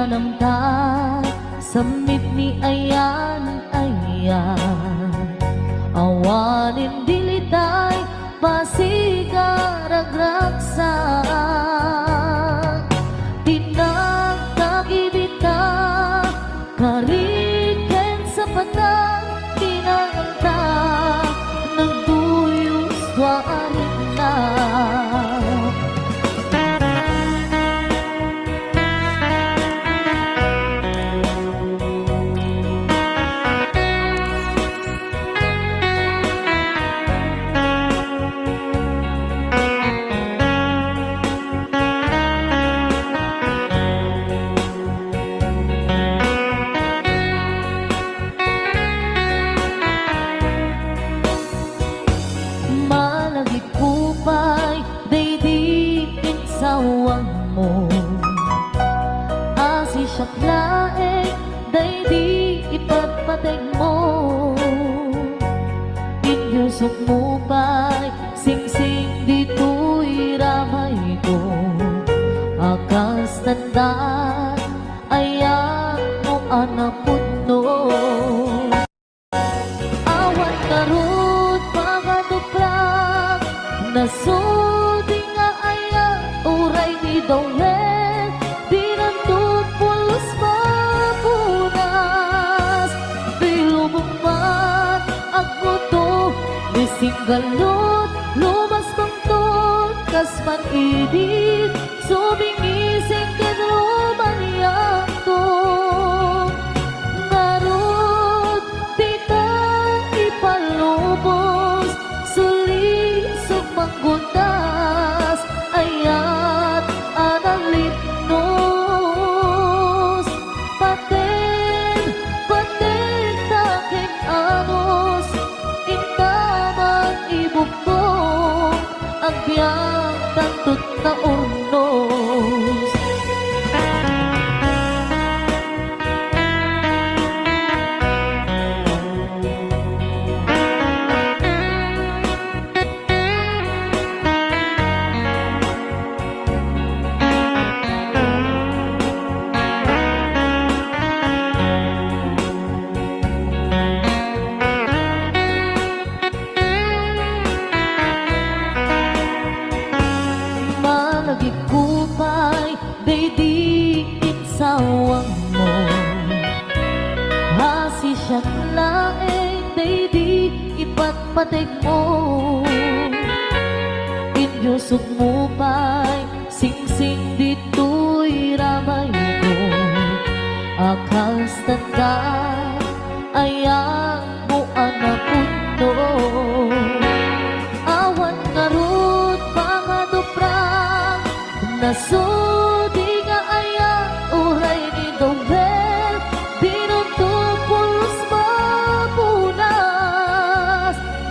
nanamtan samit ni ayan awanin dilitay pasigaragraksa tinagtagibita kariken sa patang tinanganta nagduyos warin na laeng daydi ipagpateg mo inyusok mo pa'y singsing dito'y ramay ko akas tandaan ayan mo anapot no awan karot pagaduprak nasudi nga ayan uray ni dawen singgalot, lumas pangtot, kasman idit, subingising kenromaniyak to. Narod, tita ipalubos, suli sumanggundas, ayat analit nos. Paten, paten taking anos, ibukong ang biyang tantut na urnos. Kupay, daydi insawang mo hasi siya't laeng, daydi ipagpateg mo inyusok mo pa'y singsing dito'y ramay ko akas tanda ayan mo anapot no awan karot pangaduprak nasudi nga aya uray ni Dowel dinuntupulos mapunas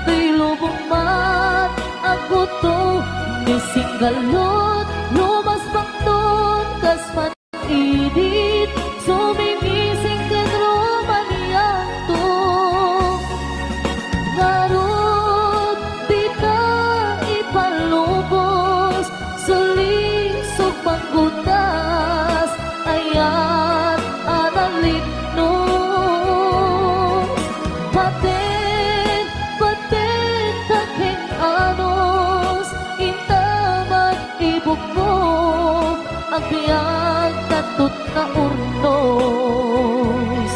di lubong mat ako to ni singgalot lumas pangton kasman idit sumimising kenromaniyak to narod di ka ipalubos suli panggundas ayat analit nos paten paten taking anos intaman ibuk mo ang biyag tatut na urnos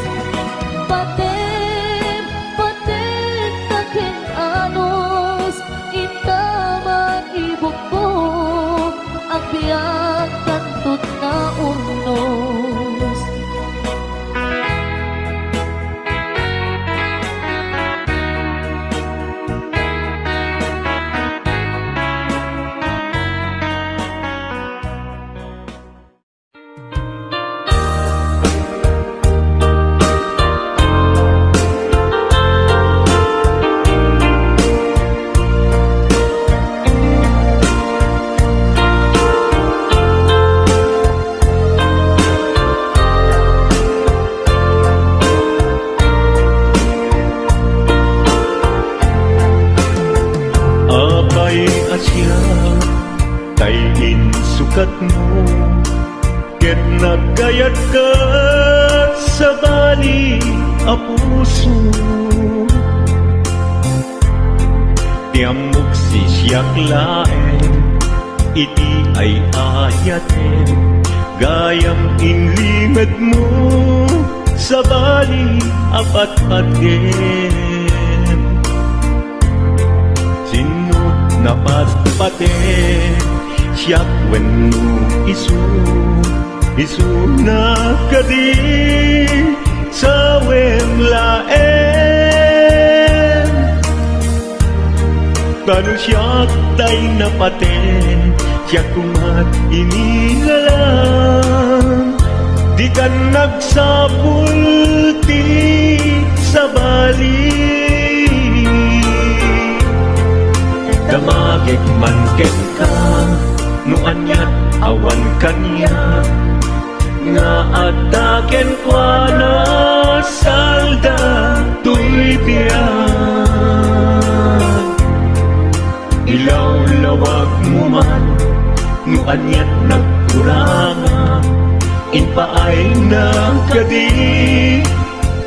paten paten taking anos intaman ibuk mo ang biyag tantut na urnos. nagkayat ka sa bali a puso. Tiamok si siyak laen, iti ay ayaten, gayam inlimet mo sa bali apat-paten. Sinut na patpaten, siyak wenno isu na kadi sa wemlaen. Tanu siyak tay napaten, siyak kumat inilalang, di ka nagsapulti sa bali. Damagik man ken ka, no anyat awan kanya, nga ataken kwa na salda tuy biyan. Ilaw-lawag mo man, no anyat nagkuranga, inpaay na kadi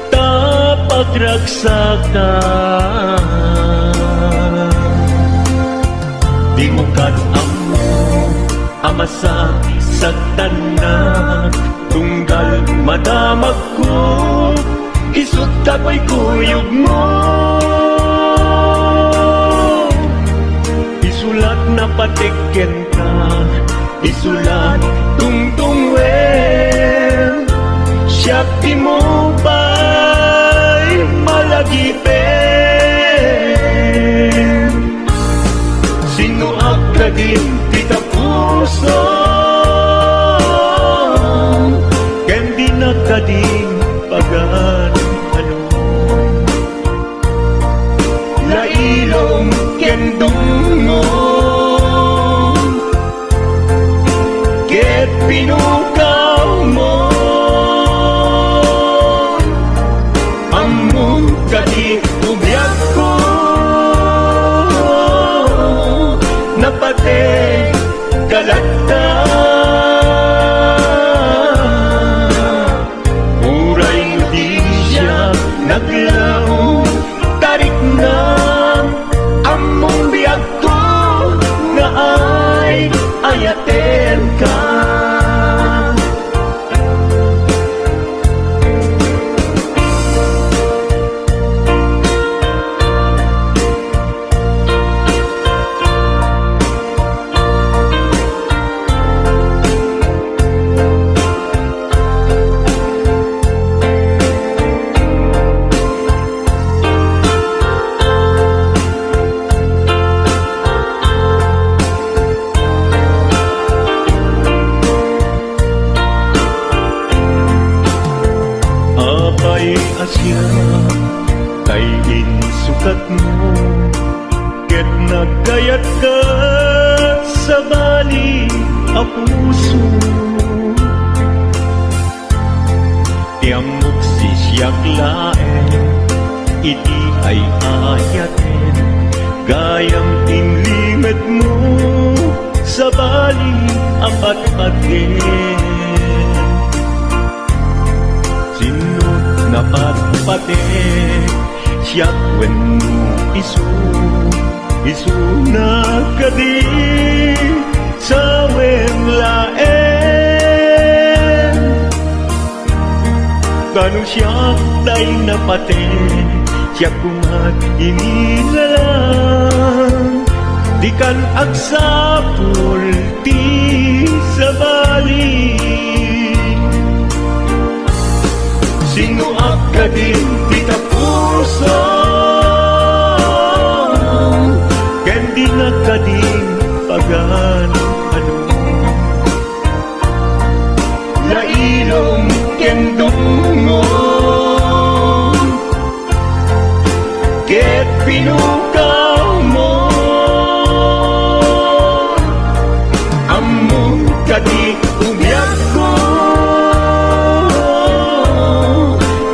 tapagragsakan. Di mo kat-amo amasa sagdan na, tunggal madamag ko, isut kapoy kuyog mo. Isulat na patikken ka, isulat tungtungwen, siyak di mo ba'y malagipin. Sino akadin kita puso, ken di nakading pagan ano. Lailong ken dungo, ket pinukaw mo, among kadi ubyak ko, napate galata. Uray di siya naglaw, tarik na among biyag ko, nga ay ayaten ka. Asya kay insukat mo, ket nagkayat ka sa bali a puso. Tiamok si siyak laen, iti ay ayaten, gayam inlimet mo sa bali apat-paten. Napatpate siyak wenno isu na kadi sa wemlaen. Tanu siyak tay napate, siyak kumat inilalang, di kan agsapulti sa bali. Sino akadin kita puso, ken di nakading pagan ano. Lailong ken dungo, ket pinukaw mo, among kadi umyak ko,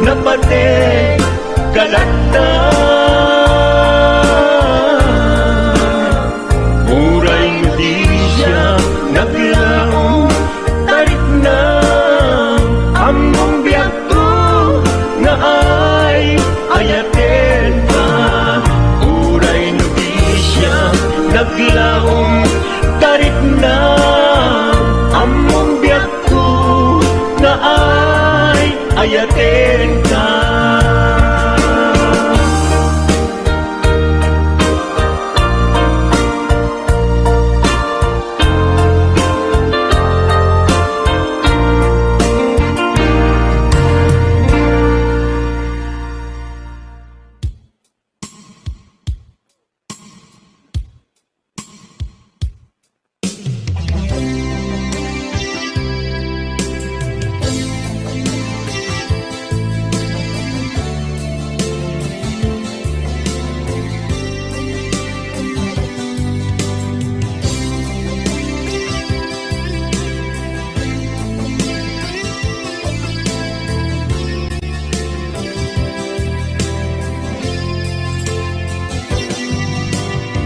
napate galata. Uray di siya naglaw, tarik na ayaten ka.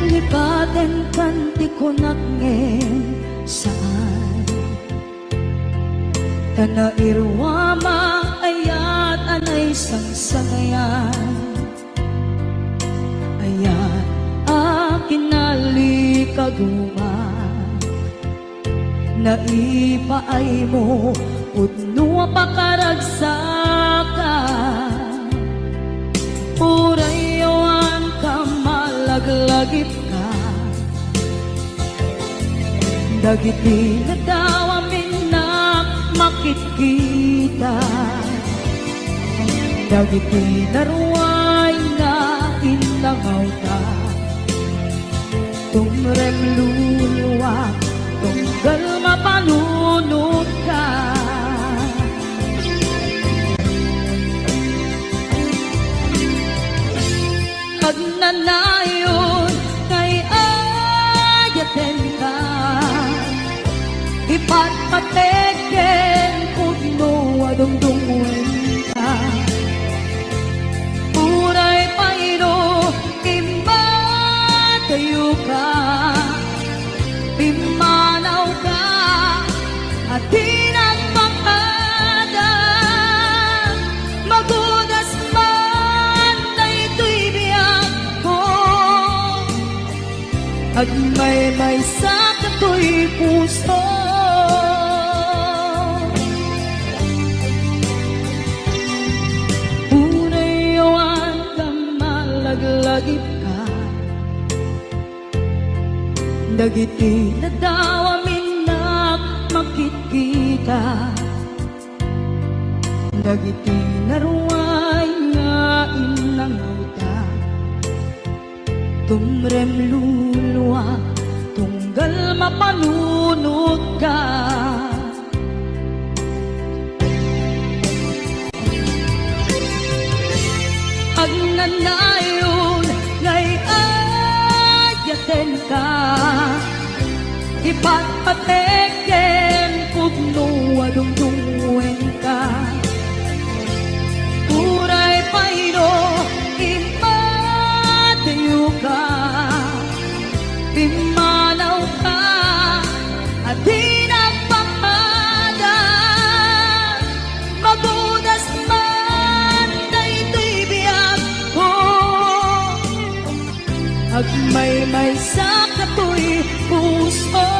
Lipaten kanti ko nagngem saan Tana irwama ayat anay sangsangayan Ayat akin nalikaguman Naipaay mo pudno pakaragsakan Urayawan ka malaglagip ka Dagiti na daw amin na makikita Dagiti na ruway na inangaw ka Tumrem luluwa tunggal mapanunod ka Agnanayon kay ayaten ka Ipatpateken pudno adungdungwen ka Uray payro imatayo ka Pimanaw ka at tinagpakada Magudas man na ito'y biyak ko At may sakato'y puso Unayawan ka malaglagip ka Dagiti na daw amin na makikita Dagiti na ruway nga inangaw ka Tumrem luluwa tunggal mapanunod ka Agnanayon ngay ayaten ka Ipatpateken pudno adungdungwen ka Uray payro imatayo ka Pimanaw ka at tinagpakada Magudas man na ito'y biyak ko At may sakato'y puso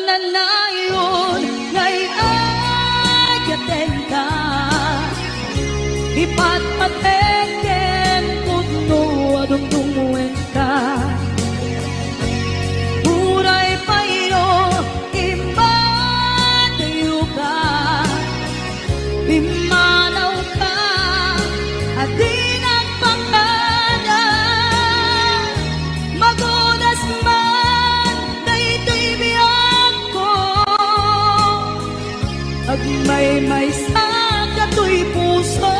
Agnanayon ngay ayaten ka Ipatpateken pudno adungdungwen ka Uray payro imatayo ka Pimanaw ka at tinagpakada Magudas man na ito'y biyak ko At may sakato'y puso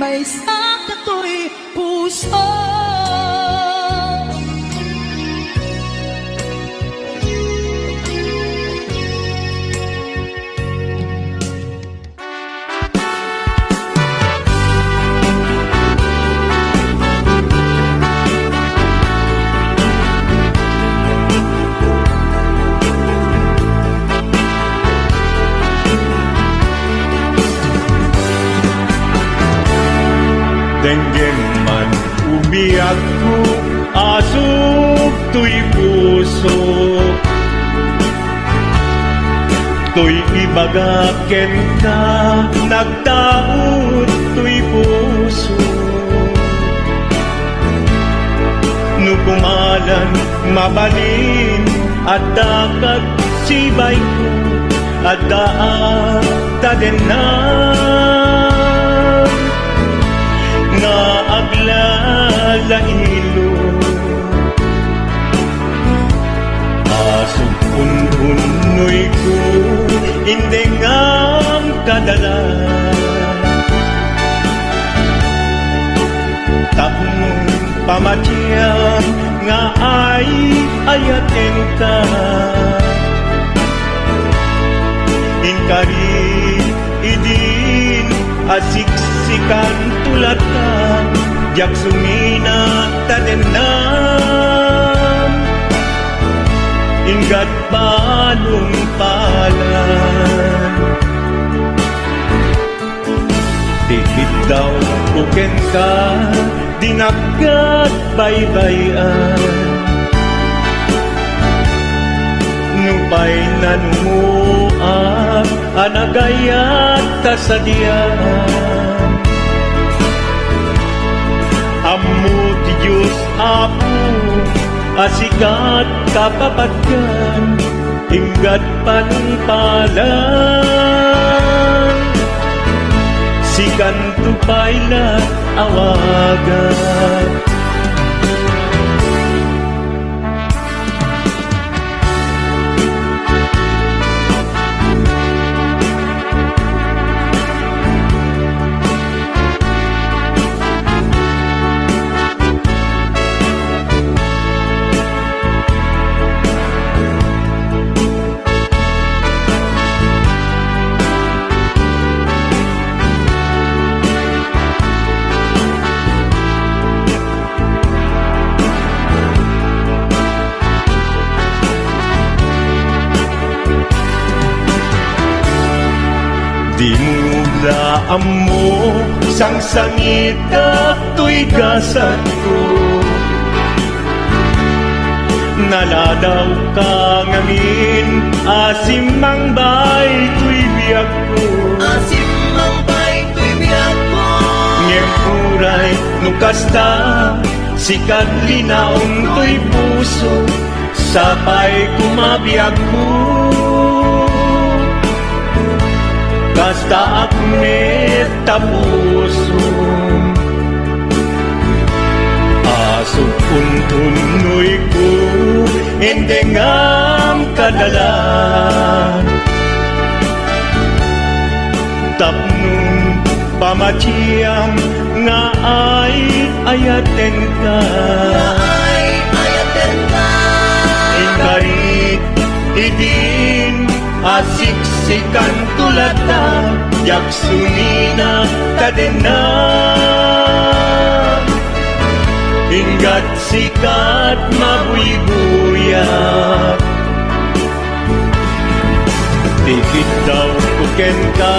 may sa kato'y puso. Denggem man umiyak ko, asok to'y puso. To'y ibagaken ka, nagtaot to'y puso. Nukumalan, mabalin, at dakat sibay ko, at daat tadenan. Nga aglalahilo asog unhunoy ko hindi ngam kadala tapnong pamatya nga ay ayaten ka inkari idin asiksikan tulad ka, jak sumina tadenan, ingat balong palan. Dikit daw buken ka, dinagat baybayan. Nupay nanumuak, anagayat tasadyan. Ammo ti Diyos Apo, asikat kapapatyan, inggat panungpalan. Sikan tupaylat awagan. Di mo daan mo, sang sangita to'y gasat ko. Naladaw ka ngangin, asim mang bay to'y biyag ko. Asim mang bay to'y biyag ko. Ngem uray nukasta, sikat linaon to'y puso, sapay kumabiyag ko. Basta akmet tapuso asok untunoy ko endengam kadalan tapnong pamatiyang nga ay ayaten ka ingarit idin asiksikan tulad na yak sumina tadenan ingat sikat mabuybuyak tikit daw kuken ka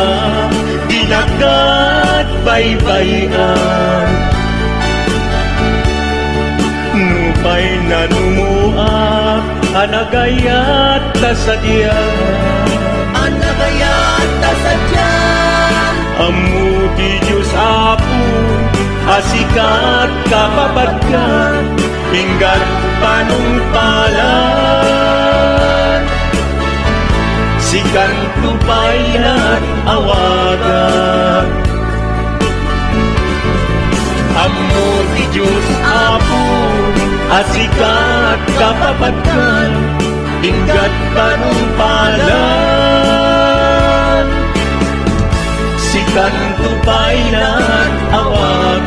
dinagat baybayan nupay nanumuak anagayat tasadyan anagayat tasadyan ammo ti Diyos Apo asikat kapapatkan inggat panungpalan sikan tupayat awagan ammo ti Diyos Apo asikat kapapatkan inggat panungpalan kanto pa'y nag-awagan.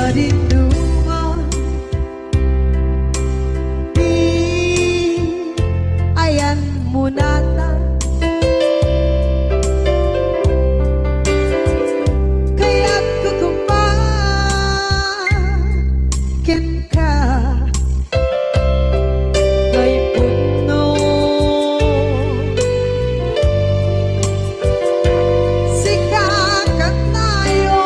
Rinduan di ayan mo nata kaya't kukumakin ka kay puno sikakat tayo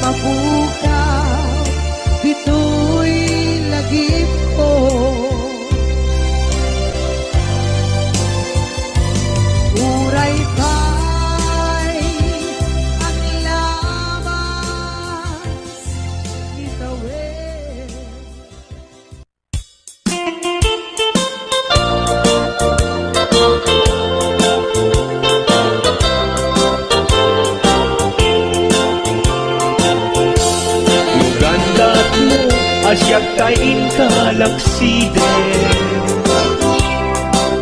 mabukaw dito'y lagip ko. Uray kay ang labas itawid. Lugandat mo asyak kain kalaksiden,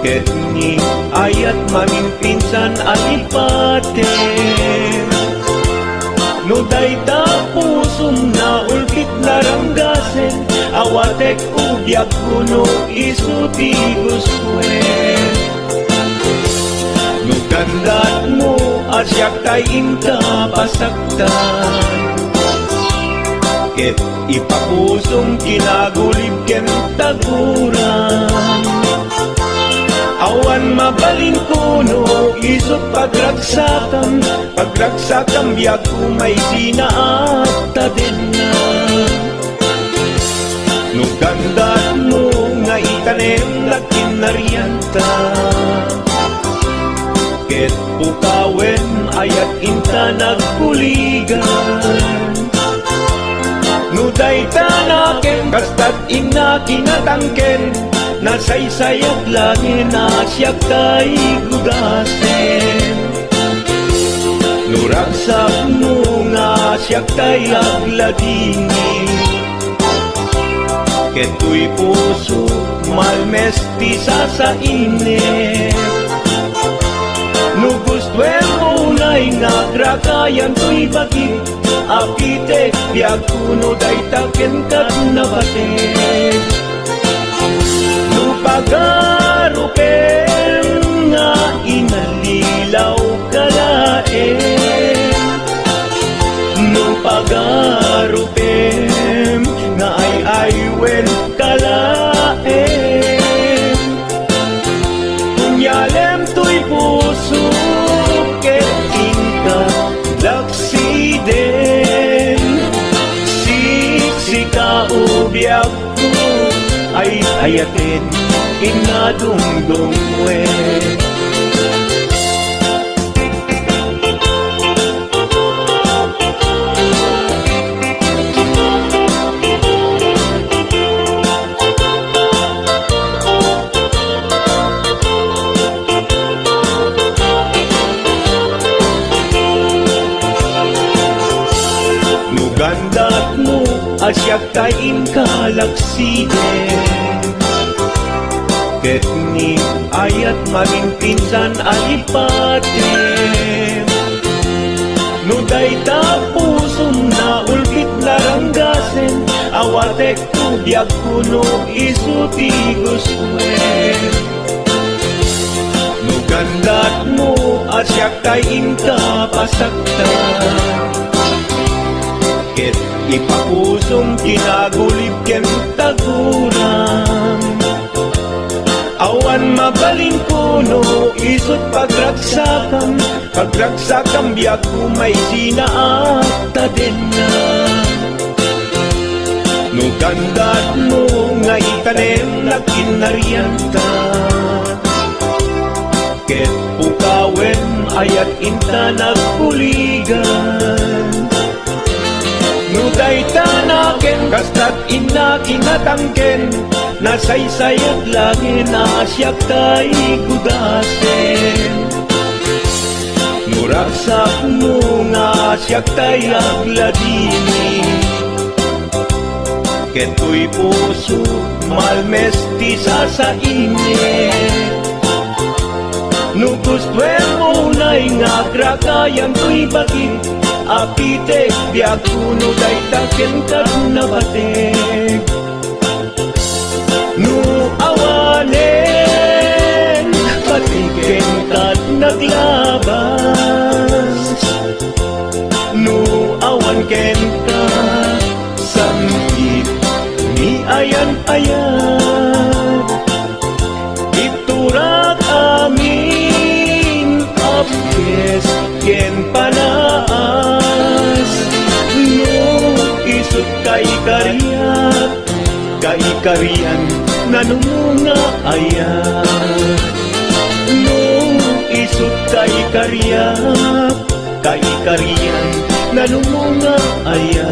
ket ni ayat mamimpinsan alipaten. No dayta pusum na ulpit naranggasen, awatek ubyak kuno isuti guswen. No gandat mo asyak kain kapasaktan, ket ipapusong kinagulib ken taguran. Awan mabalin kuno isot pagragsakan, pagragsakan biag kumay sinaata din na. No gandat mo nga itanem na kinarianta, ket pukawen ayat inta nagpuligan. No dayta naken kastat ina kinatangken, nasaysayat langin asyak kay gudasen. No ragsak mo nga asyak kay agladini, keto'y puso malmestisa sa init. No gustwen mo na'y nagrakayan to'y bakit, apite biag kuno dayta ken kat nabaten. No pagarupen nga inalilaw kalaen, no pagarupen nga ay-aywen kalaen. Kunyalem to'y puso ket tingka laksiden, siksika ubyak ko ay ayatin inadungdungwe. Gandat mo asyak kain kalaksiden, ket ni ayat mamimpinsan alipaten. No dayta pusum na ulpit laranggasen, awatek ubyak kuno isuti guswen. No gandat mo asyak kain kapasaktan, ket ipapusong kinagulib ken taguran. Awan mabalin kuno isot pagragsakan, pagragsakan biag kumay sinaata din na. No gandat mo nga itanem na kinarianta, ket pukawen ayat inta nagpuligan. No dayta naken kastat ina kinatangken, nasaysayat langin asyak kay gudasen. No ragsak mo nga asyak kay agladini, keto'y puso malmestisa sa init. No gustwen mo na'y ngagrakayan to'y bakit, apite biag kuno dayta ken kat nabaten. No awanen patiken kat naglabas, no awan ken ka samkit ni ayan-ayan. Iturak amin apkes ken panay karian nanumunga aya. No isut kay karian nanumunga aya.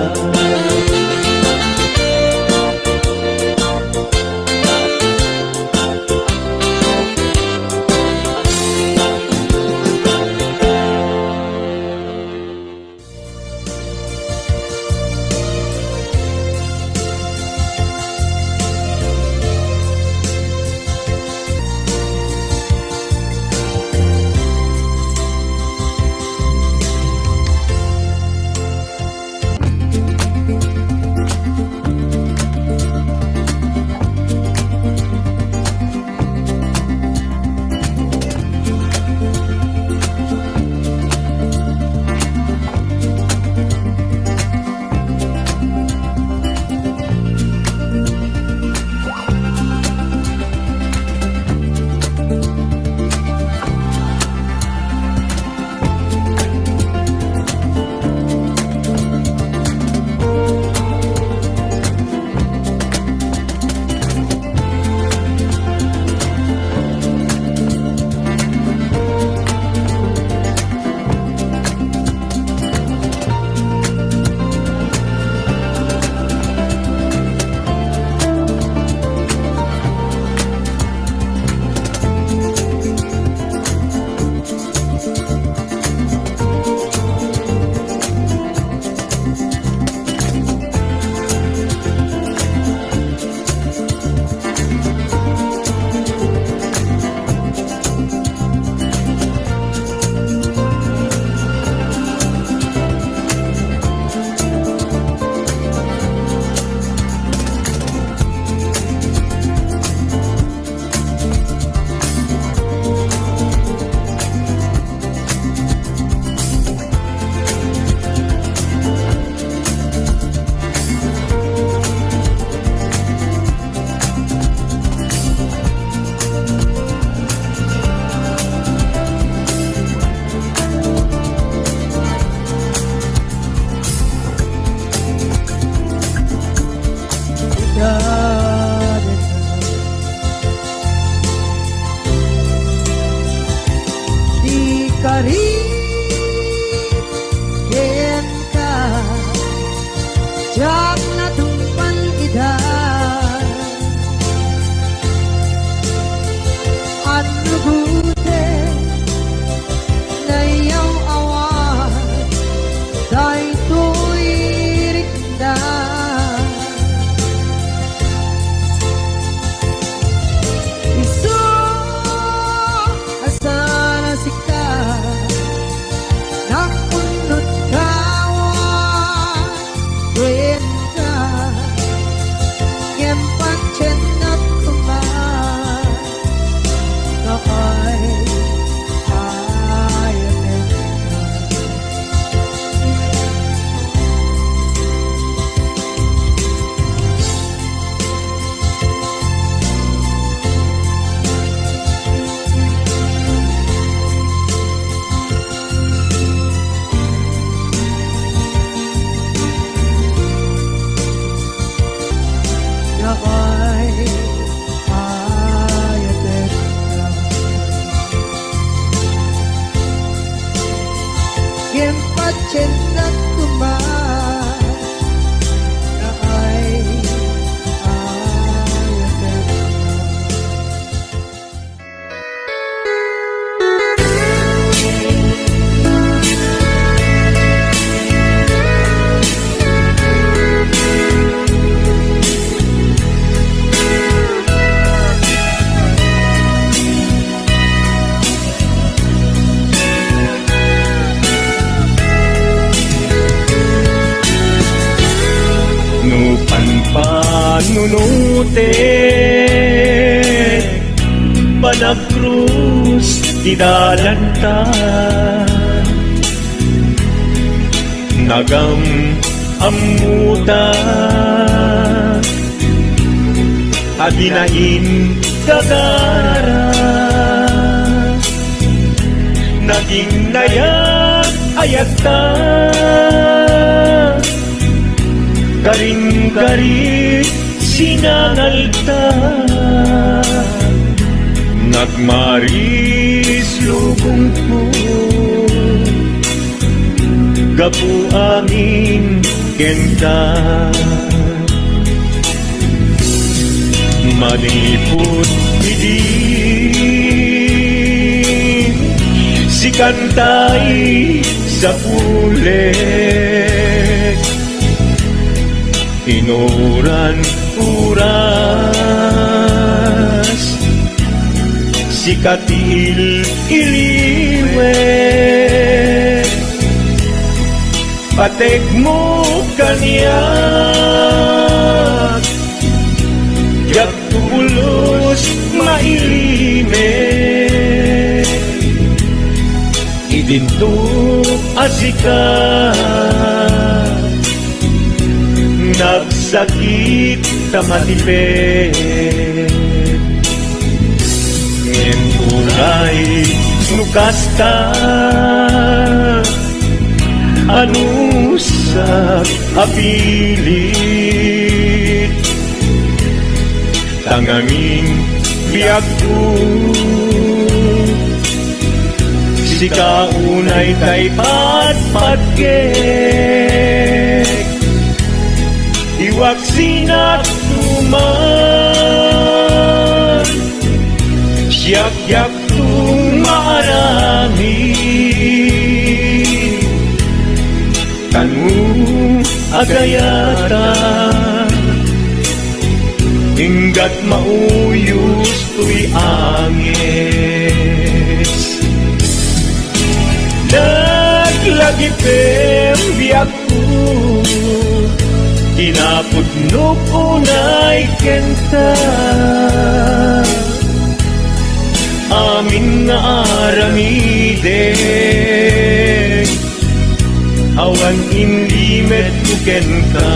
panunutin Panagkrus didalanta Nagam amuta Adinain gagara Naging nayak ayakta Garing-garing sinangalta nagmaris lubong ko gapu angin kenta maniput idin si kantay sa pulet inuran uras si katil iliwet patek mo kanyak yak tulos mailimet idinto asika nagsakit tamatipet ngenturay nukasta anusak apilit tanganging biag ko si kaunay tay patpatgek iwak sinak tuman siyak-yak tumarami kanu agayata hinggat mauyos tuy angis naglagipem biyak ko kinapudnok unay kenta amin nga aramidek awan inlimet kuken ka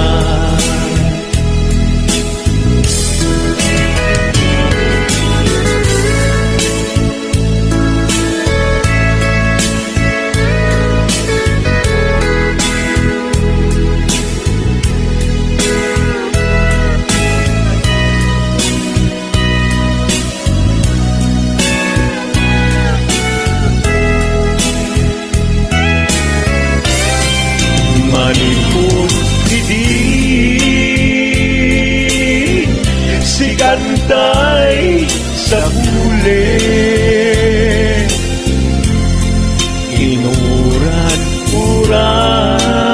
maniput idin si kantay sa pulet inuran uras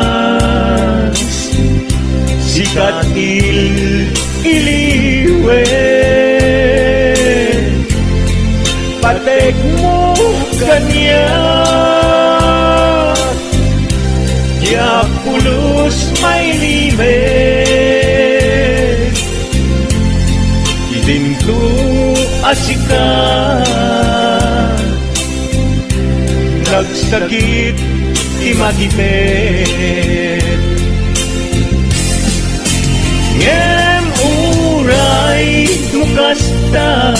si katil iliwet patek mo kanya ya pulos may limet idinto asika nagsakit imatipet ngem uray mukasta